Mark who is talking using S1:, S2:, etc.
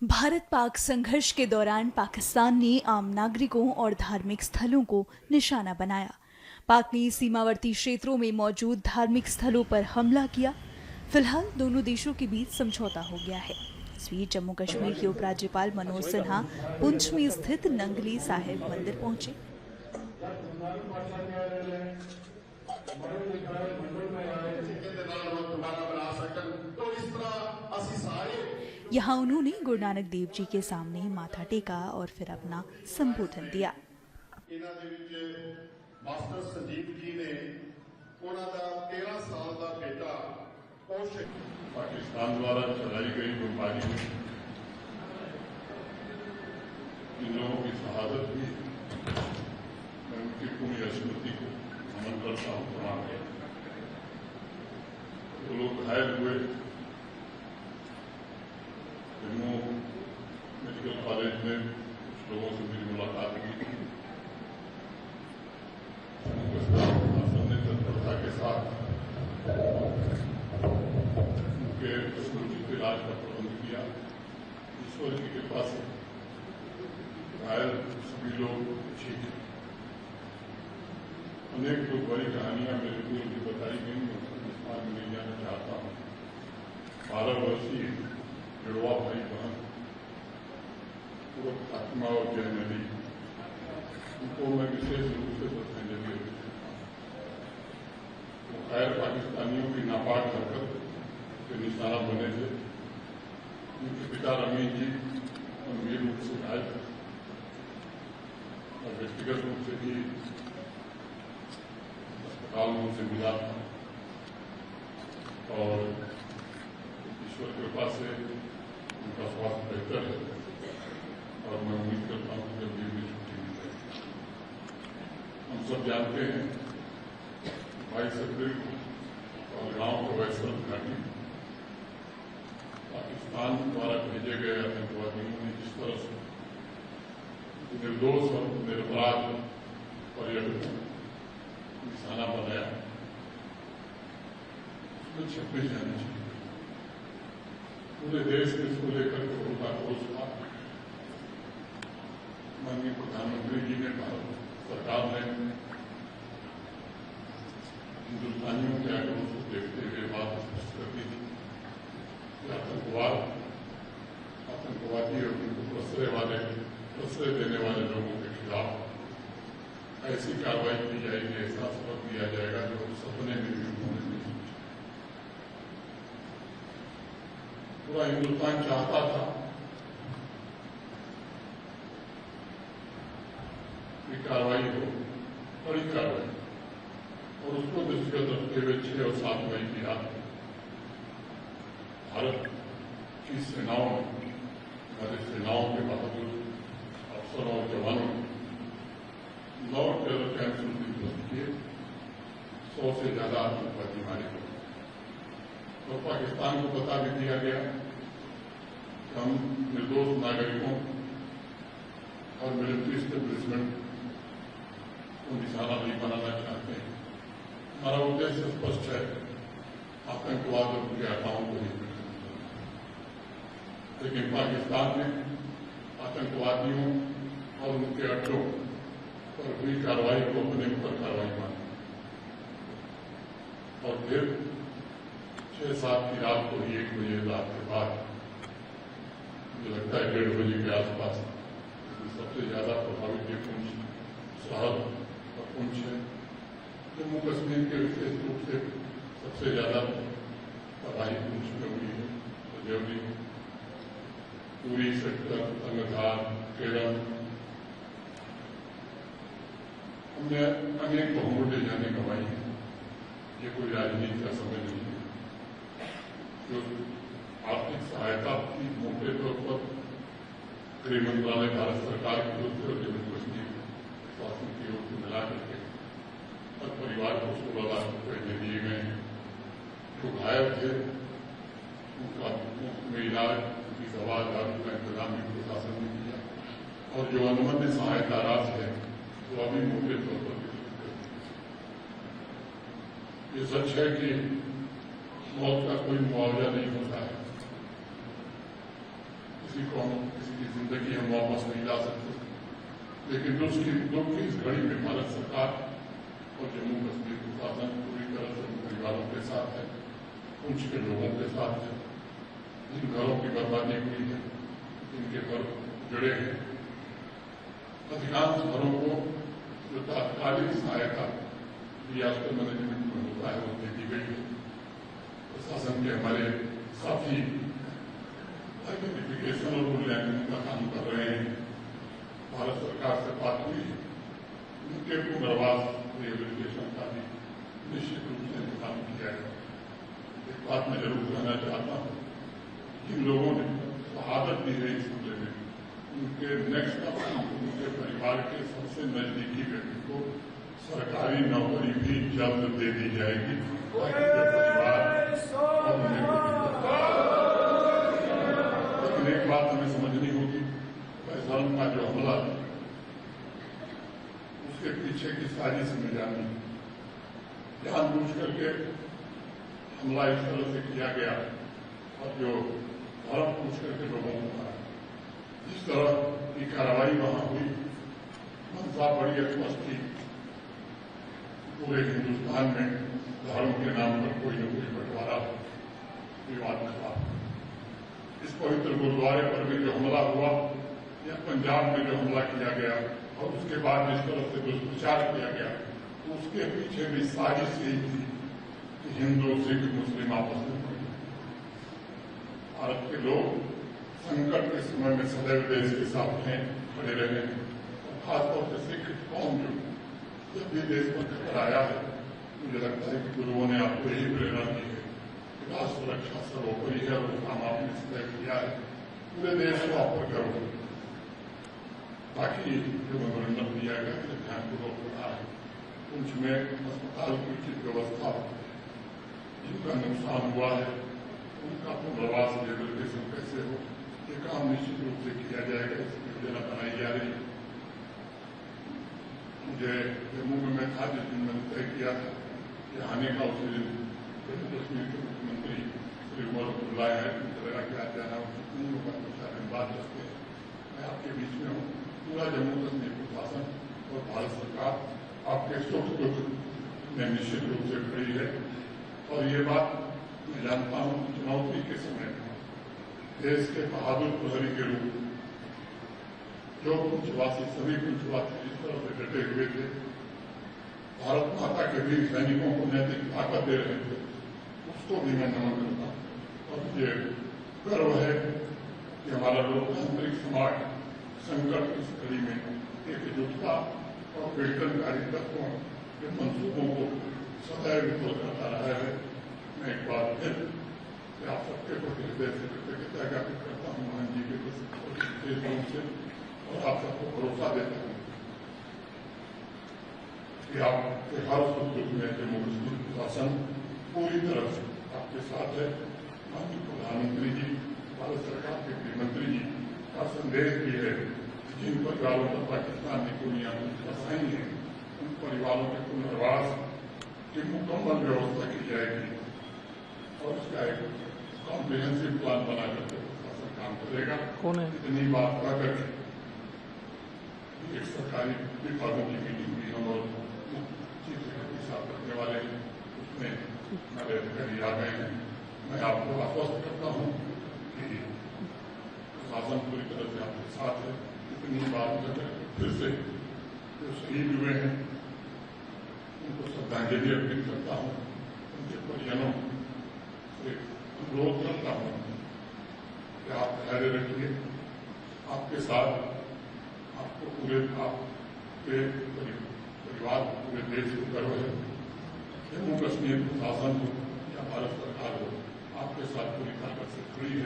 S1: भारत पाक संघर्ष के दौरान पाकिस्तान ने आम नागरिकों और धार्मिक स्थलों को निशाना बनाया। पाक ने सीमावर्ती क्षेत्रों में मौजूद धार्मिक स्थलों पर हमला किया। फिलहाल दोनों देशों के बीच समझौता हो गया है। इस बीच जम्मू कश्मीर के उपराज्यपाल मनोज सिन्हा पुंछ में स्थित नंगली साहिब मंदिर पहुंचे। यहाँ उन्होंने गुरु नानक देव जी के सामने माथा टेका और फिर अपना संबोधन दिया।
S2: मास्टर संजीव जी ने उन्होंने 13 साल का बेटा पाकिस्तान द्वारा चलाई गई बमबारी में इन लोगों की शहादत हुई। मैं उनकी पूरी स्मृति को नमन करता हूँ, प्रणाम करता हूँ। वो लोग घायल हुए, जम्मू मेडिकल कॉलेज में कुछ लोगों से मेरी मुलाकात हुई। तत्परता के साथ उनके उचित इलाज का प्रबंध किया। ईश्वर की कृपा से घायल सभी लोग ठीक है। अनेक लोग बड़ी कहानियां मेरे को उनकी बताई गई, मैं नहीं जाना चाहता हूँ। 12 वर्षीय जुड़वा भाई बहन पूरा फातिमा और जैन अली, उनको मैं विशेष रूप से श्रद्धांजलि देता हूँ। गैर पाकिस्तानियों की नापाक हरकत के निशाना बने थे। उनके पिता रमीन जी गंभीर रूप से घायल थे और व्यक्तिगत रूप से भी अस्पताल में उनसे मिला था और ईश्वर कृपा से उनका स्वास्थ्य बेहतर है और मैं उम्मीद करता हूँ कि जल्दी भी छुट्टी मिल जाएगी। हम सब जानते हैं 22 अप्रैल को गांव को वैसल घाटी पाकिस्तान द्वारा भेजे गए आतंकवादियों ने जिस तरह से निर्दोष और निरपराध पर्यटकों निशाना बनाया, उसमें छपने जानी चाहिए। पूरे देश में इसको लेकर के उनका रोष था। माननीय प्रधानमंत्री जी ने, भारत सरकार ने हिंदुस्तानियों के आग्रह को देखते हुए बात स्पष्ट कर दी थी कि आतंकवादी और उनको प्रश्रय देने वाले लोगों के खिलाफ ऐसी कार्रवाई की जाएगी, ऐसा सबक दिया जाएगा जो सपने में भी उन्होंने नहीं सोचा। पूरा हिंदुस्तान चाहता था कि कार्रवाई हो, बड़ी कार्रवाई, और उसको दृष्टिगत रखते हुए 6 और 7 मई की रात भारत की सेनाओं ने, हमारी सेनाओं के बहादुर अफसरों और जवानों ने 9 टेरर कैंप्स ध्वस्त किए, 100 से ज्यादा आतंकवादी मारे गए। और पाकिस्तान को पता भी दिया गया कि हम निर्दोष नागरिकों और मिलिट्री स्टेब्लिशमेंट को निशाना नहीं बनाना चाहते हैं। हमारा उद्देश्य स्पष्ट है, आतंकवाद और उनके आकाओं को नहीं मिलना। लेकिन पाकिस्तान ने आतंकवादियों और उनके अड्डों पर हुई कार्रवाई को अपने ऊपर कार्रवाई मानी और फिर 6-7 की रात को ही 1 बजे रात के बाद, मुझे लगता है 1:30 बजे के आसपास, सबसे ज्यादा प्रभावित ये पुंछ शहर और पुंछ है। जम्मू कश्मीर के विशेष रूप से सबसे ज्यादा तबाही पुंछ में हुई है। रजौरी, पूरी सेक्टर, तंगधार, केरल, हमने अनेक बहुमूल्य जाने गंवाई है। ये कोई राजनीति का समय नहीं है। जो आर्थिक सहायता की मोटे तौर पर गृह मंत्रालय भारत सरकार की ओर से और जम्मू कश्मीर शासन की ओर से मिला करके हर परिवार को 16 लाख रुपए दे दिए गए हैं। जो घायल थे उनका मुफ्त में इलाज, उनकी दवा दारू का इंतजाम भी प्रशासन ने किया और जो अनुमति सहायता राशि है वो अभी मोटे तौर पर ये सच है कि मौत का कोई मुआवजा नहीं होता है। किसी को हम किसी की जिंदगी हम वापस नहीं ला सकते, लेकिन दुख की इस घड़ी में भारत सरकार और जम्मू कश्मीर प्रशासन पूरी तरह से उन परिवारों के साथ है, पुंछ के लोगों के साथ है, जिन घरों की बर्बादी हुई है, जिनके घर जुड़े हैं। अधिकांश घरों को जो तात्कालिक सहायता डिजास्टर मैनेजमेंट में होता है वो दे दी गई है। प्रशासन के हमारे साथी आइडेंटिफिकेशन और मूल्यांकन का काम कर रहे हैं। भारत सरकार से बात हुई है, उनके पुनर्वास रिहेबिलिटेशन का भी निश्चित रूप से इंतजाम किया है। एक बात मैं जरूर कहना चाहता हूँ, जिन लोगों ने शहादत दी है इस हमले में, उनके नेक्स्ट उनके परिवार के सबसे नजदीकी व्यक्ति को सरकारी नौकरी भी जल्द दे दी जाएगी, ताकि परिवार और लेकिन एक बात हमें समझनी होगी, फैसल का जो हमला उसके पीछे की साजिश में जानी, जानबूझ करके हमला इस तरह से किया गया और जो धर्म पूछ करके लोगों को मारा, जिस तरह की कार्रवाई वहां हुई, मंशा बड़ी स्पष्ट थी। पूरे हिंदुस्तान में धर्म के नाम पर कोई न कोई बंटवारा विवाद खड़ा। इस पवित्र गुरुद्वारे पर भी जो हमला हुआ या पंजाब में जो हमला किया गया और उसके बाद जिस तरह से दुष्प्रचार किया गया, तो उसके पीछे भी साजिश यही थी कि हिंदू सिख मुस्लिम आपस में पड़े। भारत के लोग संकट के समय में सदैव देश के साथ हैं, खड़े रहे हैं। खासतौर से सिख कौम जो जब भी देश पर खतरा आया है, मुझे लगता है कि गुरुओं ने आपको यही प्रेरणा दी है कि राष्ट्र सुरक्षा सर्वोपरि है और काम आपने सदैव किया है। पूरे देश को आप पर गर्व है। बाकी जो मेमोरेंडम दिया गया है, ध्यानपूर्वक पढ़ा है, उनमें अस्पताल की उचित व्यवस्था, जिनका नुकसान हुआ है उनका पुनर्वास रिहेबिलिटेशन कैसे हो, ये काम निश्चित रूप से किया जाएगा। इसकी योजना बनाई जा रही है। मुझे जम्मू में मैं था जिस दिन मैंने तय किया था कि आने का, उसी दिन जम्मू कश्मीर के मुख्यमंत्री श्री उमर अब्दुल्ला है, उनका क्या जाना उचित नहीं होगा, तो शायद हम बात करते हैं। मैं आपके बीच में हूँ। पूरा जम्मू कश्मीर प्रशासन और भारत सरकार आपके सुख दुख में निश्चित रूप से खड़ी है। और ये बात मैं जानता हूँ, चुनौती के समय देश के बहादुर प्रहरी के रूप जो पुंछवासी, सभी पुंछवासी जिस तरह से डटे हुए थे, भारत माता के वीर सैनिकों को नैतिक ताकत दे रहे थे, उसको भी मैं नमन करता हूँ। और मुझे गर्व है कि हमारा लोकतांत्रिक समाज संकट की इस घड़ी में एकजुटता और पीड़नकारी तत्वों के मंसूबों को सदैव विफल करता रहा है। मैं एक बार फिर आप सबके प्रति हृदय से कृतज्ञता ज्ञापित करता हूँ, मोहन जी के विशेष रूप से, और आप सबको भरोसा देता हूँ कि आपके हर सुख दुख में जम्मू कश्मीर प्रशासन पूरी तरह से आपके साथ है। माननीय प्रधानमंत्री जी, भारत सरकार के गृह मंत्री जी का संदेश भी है, जिन परिवारों पर पाकिस्तान ने गोलियां फंसाई हैं, उन परिवारों के पुनर्वास की मुकम्मल व्यवस्था की जाएगी और उसका एक कॉम्प्रिहेंसिव प्लान बना करके प्रशासन काम करेगा। इतनी बात कह करके एक सरकारी विभागों की मीटिंग भी हम और चीफ सेक्रेटरी साहब करने वाले हैं, उसमें हमारे अधिकारी आ गए हैं। मैं आपको आश्वस्त करता हूँ कि प्रशासन पूरी तरह से आपके साथ है। इतनी बात करके फिर से जो शहीद हुए हैं उनको श्रद्धांजलि अर्पित करता हूँ। उनके परिजनों से अनुरोध करता हूँ कि आप धैर्य रखिए, आपके साथ आपको पूरे आपके परिवार, पूरे देश को गर्व है। जम्मू कश्मीर प्रशासन हो या भारत सरकार हो, आपके साथ पूरी ताकत से खड़ी है।